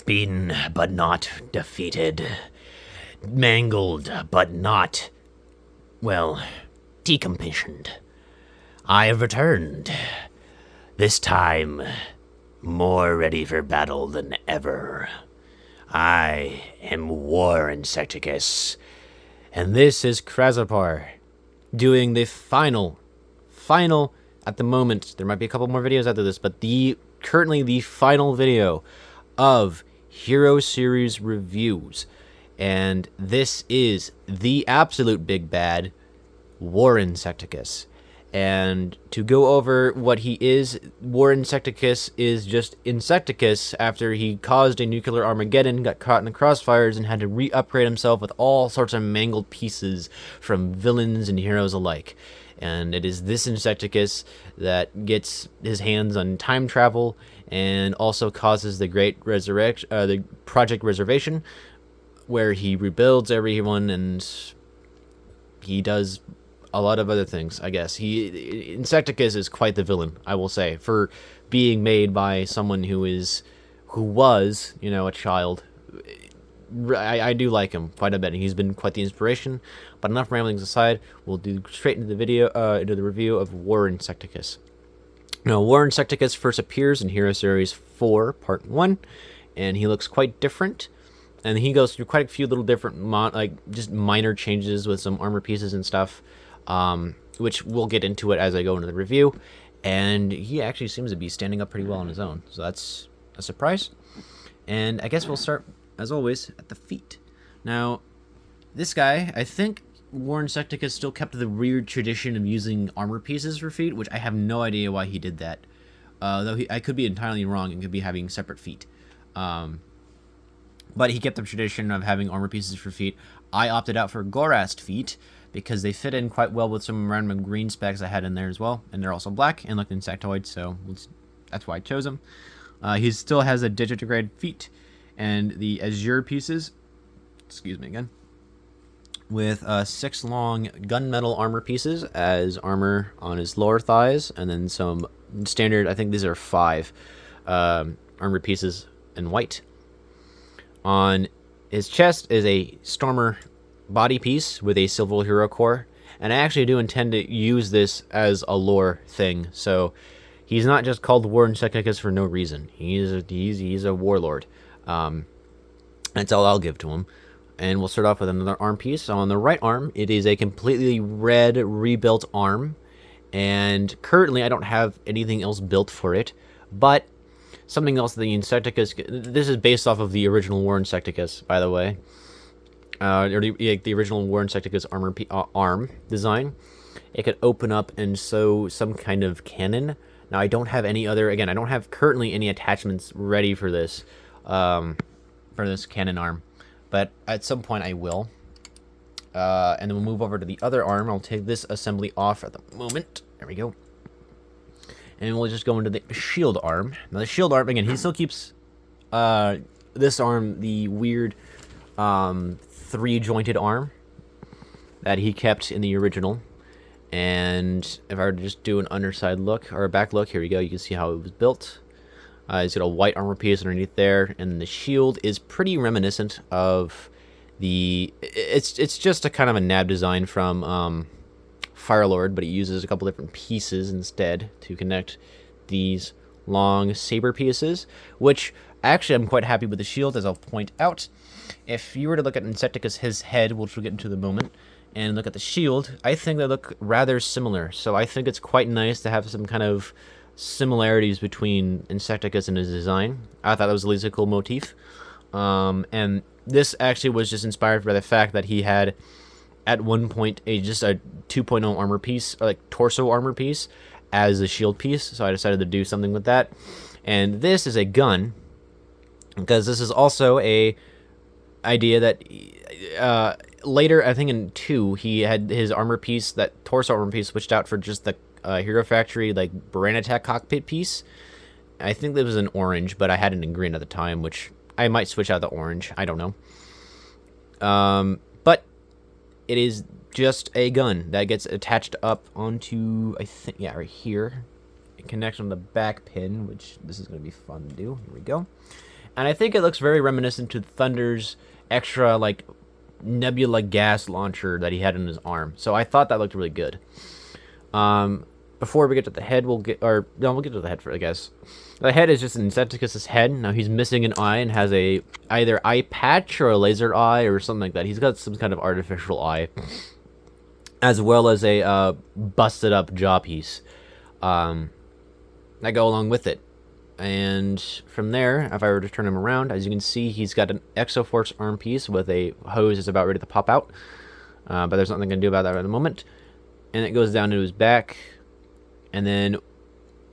Beaten, but not defeated. Mangled, but not, well, decommissioned. I have returned. This time, more ready for battle than ever. I am War Insecticus, and this is Krasapar doing the final, at the moment, there might be a couple more videos after this, but currently the final video of Hero Series reviews. And this is the absolute big bad, War Insecticus. And to go over what he is, War Insecticus is just Insecticus after he caused a nuclear Armageddon, got caught in the crossfires, and had to re-upgrade himself with all sorts of mangled pieces from villains and heroes alike. And it is this Insecticus that gets his hands on time travel and also causes the Great Resurrection, the Project Reservation, where he rebuilds everyone and he does a lot of other things, I guess. Insecticus is quite the villain, I will say, for being made by someone who was, a child. I do like him quite a bit. He's been quite the inspiration. But enough ramblings aside, we'll do straight into the video, into the review of War Insecticus. Now, War Insecticus first appears in Hero Series 4, Part 1, and he looks quite different. And he goes through quite a few little different, just minor changes with some armor pieces and stuff, which we'll get into it as I go into the review. And he actually seems to be standing up pretty well on his own, so that's a surprise. And I guess we'll start, as always, at the feet. Now, this guy, I think War Insecticus still kept the weird tradition of using armor pieces for feet, which I have no idea why he did that. Though I could be entirely wrong and could be having separate feet. But he kept the tradition of having armor pieces for feet. I opted out for Gorast feet because they fit in quite well with some random green specks I had in there as well. And they're also black and look insectoid, so that's why I chose them. He still has a digitigrade feet and the Azure pieces, excuse me again, with 6 long gunmetal armor pieces as armor on his lower thighs, and then some standard, I think these are 5 armor pieces in white. On his chest is a Stormer body piece with a Silver Hero core, and I actually do intend to use this as a lore thing, so he's not just called War Insecticus for no reason. He's a warlord. That's all I'll give to him. And we'll start off with another arm piece. So on the right arm, it is a completely red rebuilt arm, and currently I don't have anything else built for it, but something else, the Insecticus, this is based off of the original War Insecticus, by the way, or the original War Insecticus arm design. It could open up and sew some kind of cannon. Now I don't have any other, again, I don't have currently any attachments ready for this cannon arm, but at some point I will. And then we'll move over to the other arm. I'll take this assembly off at the moment. There we go. And we'll just go into the shield arm. Now the shield arm, again, he still keeps this arm, the weird 3-jointed arm that he kept in the original. And if I were to just do an underside look, or a back look, here we go, you can see how it was built. He's got a white armor piece underneath there, and the shield is pretty reminiscent of the... It's just a kind of a nab design from Firelord, but it uses a couple different pieces instead to connect these long saber pieces, which actually I'm quite happy with the shield, as I'll point out. If you were to look at Insecticus, his head, which we'll get into in a moment, and look at the shield, I think they look rather similar. So I think it's quite nice to have some kind of similarities between Insecticus and his design. I thought that was at least a cool motif. And this actually was just inspired by the fact that he had, at one point, just a 2.0 armor piece, or like torso armor piece, as a shield piece. So I decided to do something with that. And this is a gun, because this is also a idea that later, I think in 2, he had his armor piece, that torso armor piece, switched out for just the Hero Factory, like, Brain Attack cockpit piece. I think that was in orange, but I had it in green at the time, which I might switch out the orange. I don't know. But it is just a gun that gets attached up onto, I think, yeah, right here. It connects on the back pin, which this is going to be fun to do. Here we go. And I think it looks very reminiscent to Thunder's extra, like, nebula gas launcher that he had in his arm. So I thought that looked really good. Before we get to the head, we'll get to the head first, I guess. The head is just an Insecticus' head. Now he's missing an eye and has a either eye patch or a laser eye or something like that. He's got some kind of artificial eye, as well as a busted up jaw piece that go along with it. And from there, if I were to turn him around, as you can see, he's got an Exoforce arm piece with a hose that's about ready to pop out. But there's nothing I can do about that at the moment. And it goes down to his back. And then,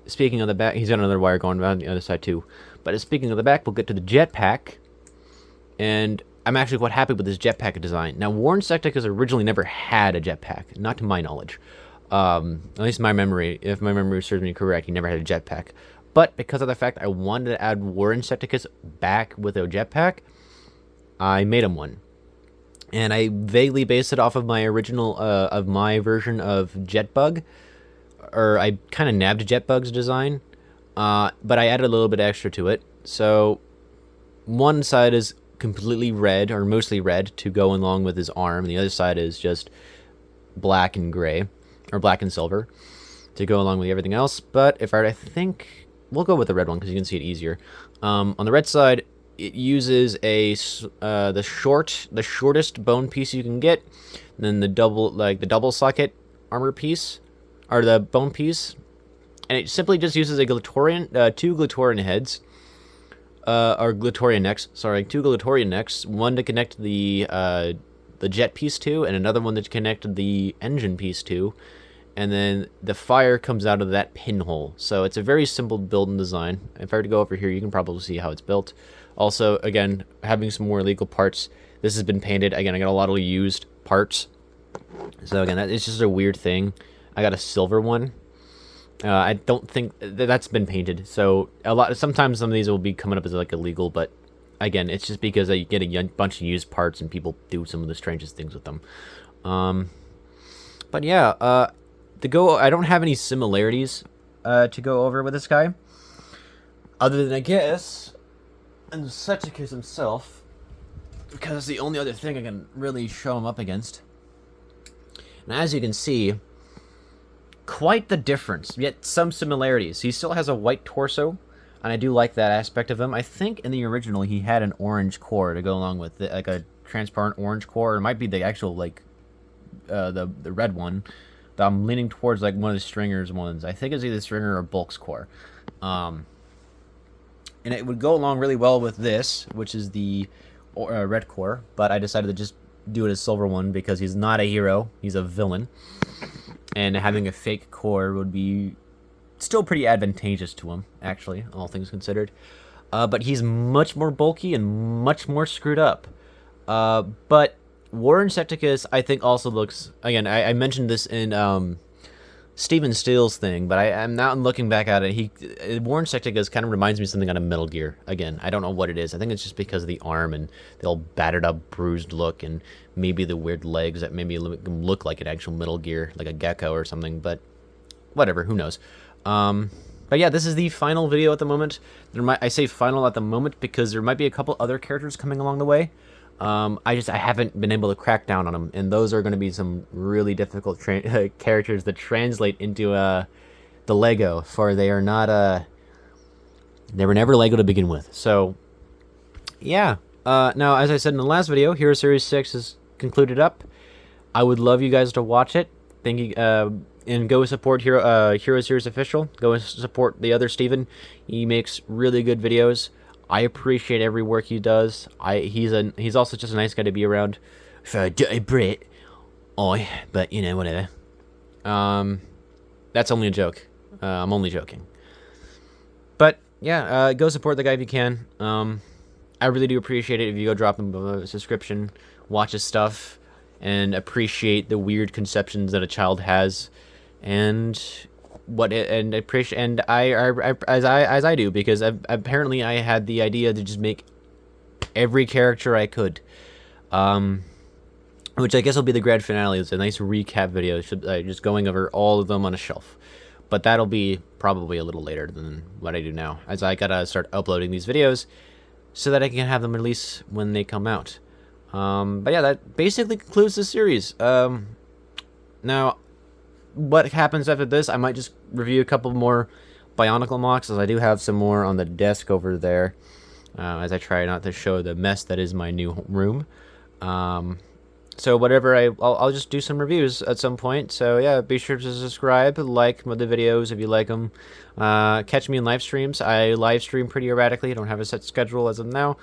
speaking of the back, he's got another wire going around the other side too. But speaking of the back, we'll get to the jetpack. And I'm actually quite happy with this jetpack design. Now, War Insecticus originally never had a jetpack, not to my knowledge. At least my memory, if my memory serves me correct, he never had a jetpack. But because of the fact I wanted to add War Insecticus back with a jetpack, I made him one. And I vaguely based it off of my original, of my version of Jetbug. Or I kind of nabbed Jetbug's design, but I added a little bit extra to it. So one side is completely red, or mostly red, to go along with his arm. And the other side is just black and gray, or black and silver, to go along with everything else. But if I think... We'll go with the red one because you can see it easier. On the red side, it uses the shortest bone piece you can get, and then the double socket armor piece, or the bone piece, and it simply just uses a Glatorian, two Glatorian heads, or Glatorian necks. Sorry, two Glatorian necks. One to connect the jet piece to, and another one to connect the engine piece to. And then the fire comes out of that pinhole. So it's a very simple build and design. If I were to go over here, you can probably see how it's built. Also, again, having some more illegal parts. This has been painted. Again, I got a lot of used parts. So again, it's just a weird thing. I got a silver one. I don't think that's been painted. So sometimes some of these will be coming up as like illegal, but again, it's just because you get a bunch of used parts and people do some of the strangest things with them. But yeah, I don't have any similarities to go over with this guy, other than I guess Insecticus himself, because it's the only other thing I can really show him up against. And as you can see, quite the difference, yet some similarities. He still has a white torso, and I do like that aspect of him. I think in the original he had an orange core to go along with it, like a transparent orange core. It might be the actual like the red one. I'm leaning towards like one of the Stringer's ones. I think it's either Stringer or Bulk's core. And it would go along really well with this, which is the red core. But I decided to just do it as silver one because he's not a hero. He's a villain. And having a fake core would be still pretty advantageous to him, actually, all things considered. But he's much more bulky and much more screwed up. But War Insecticus, I think, also looks... Again, I mentioned this in Steven Steele's thing, but I'm now looking back at it. War Insecticus kind of reminds me of something out of Metal Gear. Again, I don't know what it is. I think it's just because of the arm and the old battered up, bruised look, and maybe the weird legs that maybe look like an actual Metal Gear, like a gecko or something, but whatever, who knows. But yeah, this is the final video at the moment. I say final at the moment because there might be a couple other characters coming along the way. I haven't been able to crack down on them, and those are going to be some really difficult characters that translate into the Lego, for they are not they were never Lego to begin with. So yeah, now as I said in the last video, Hero Series 6 is concluded up. I would love you guys to watch it. Thank you, and go support Hero Series Official. Go support the other Steven. He makes really good videos. I appreciate every work he does. He's also just a nice guy to be around. For a dirty Brit. But you know, whatever. That's only a joke. I'm only joking. But yeah, go support the guy if you can. I really do appreciate it if you go drop him a subscription, watch his stuff, and appreciate the weird conceptions that a child has, and as I do, because apparently I had the idea to just make every character I could, which I guess will be the grand finale. It's a nice recap video, just going over all of them on a shelf, but that'll be probably a little later than what I do now, as I gotta start uploading these videos so that I can have them released when they come out. But yeah, that basically concludes the series. Now, what happens after this? I might just review a couple more Bionicle mocks, as I do have some more on the desk over there, as I try not to show the mess that is my new room. So whatever, I'll just do some reviews at some point. So yeah, be sure to subscribe, like the videos if you like them. Catch me in live streams. I live stream pretty erratically. I don't have a set schedule as of now.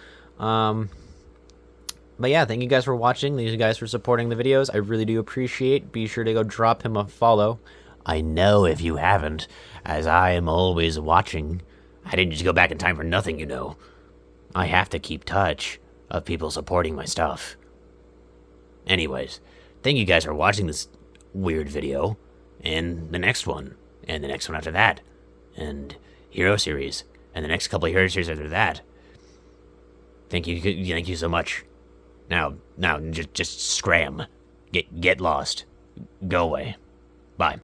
But yeah, thank you guys for watching. Thank you guys for supporting the videos. I really do appreciate. Be sure to go drop him a follow. I know if you haven't, as I am always watching. I didn't just go back in time for nothing, you know. I have to keep touch of people supporting my stuff. Anyways, thank you guys for watching this weird video, and the next one, and the next one after that, and Hero Series, and the next couple of Hero Series after that. Thank you so much. Now, just scram. Get lost. Go away. Bye.